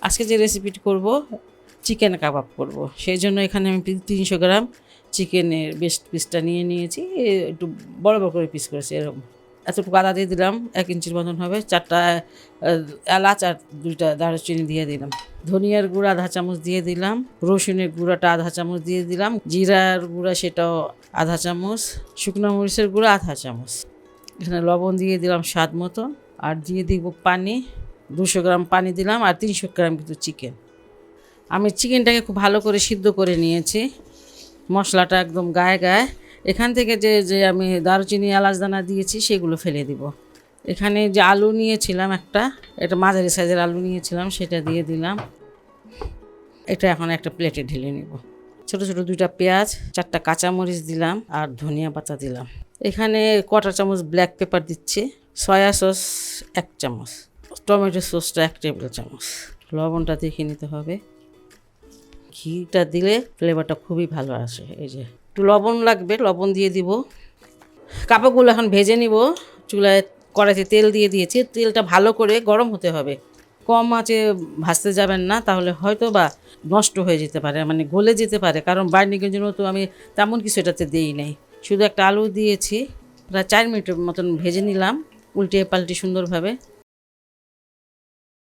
আজকে যে রেসিপিটি করব চিকেন কাবাব করব, সেই জন্য এখানে আমি 300 গ্রাম চিকেনের বেস্ট পিসটা নিয়ে নিয়েছি, একটু বড় বড় করে পিস করেছি এরকম। এতটুকু আদা দিয়ে দিলাম, 1 ইঞ্চির মতন হবে, 4টা এলাচ আর 2টা দারুচিনি দিয়ে দিলাম, ধনিয়ার গুঁড়া আধা চামচ দিয়ে দিলাম, রসুনের গুঁড়াটা আধা চামচ দিয়ে দিলাম, জিরার গুঁড়া সেটাও আধা চামচ, শুকনো মরিচের গুঁড়া আধা চামচ, এখানে লবণ দিয়ে দিলাম স্বাদ মতো, আর দিয়ে দিব পানি, 200 গ্রাম পানি দিলাম, আর 300 গ্রাম কিন্তু চিকেন। আমি চিকেনটাকে খুব ভালো করে সিদ্ধ করে নিয়েছি, মশলাটা একদম গায়ে গায়ে। এখান থেকে যে যে আমি দারুচিনি এলাচ দানা দিয়েছি সেগুলো ফেলে দিব। এখানে যে আলু নিয়েছিলাম এটা মাঝারি সাইজের আলু নিয়েছিলাম, সেটা দিয়ে দিলাম। এটা এখন একটা প্লেটে ঢেলে নিব। ছোট ছোট 2টা পেঁয়াজ, 4টা কাঁচামরিচ দিলাম, আর ধনিয়া পাতা দিলাম। এখানে 1/4 চামচ ব্ল্যাক পেপার দিচ্ছি, সয়া সস 1 চামচ, টমেটো সসটা 1 টেবিল চামচ, লবণটা দেখে নিতে হবে। ঘিটা দিলে ফ্লেভারটা খুবই ভালো আসে। এই যে একটু লবণ লাগবে, লবণ দিয়ে দিব। কাবাবগুলো এখন ভেজে নিব। চুলায় কড়াইতে তেল দিয়ে দিয়েছি, তেলটা ভালো করে গরম হতে হবে, কম আঁচে ভাজতে যাবেন না, তাহলে হয়তো বা নষ্ট হয়ে যেতে পারে, মানে গলে যেতে পারে, কারণ বাইন্ডিংয়ের জন্য তো আমি তেমন কিছু এটাতে দিই নাই, শুধু একটা আলু দিয়েছি। প্রায় 4 মিনিটের মতন ভেজে নিলাম, উল্টে পাল্টে সুন্দরভাবে।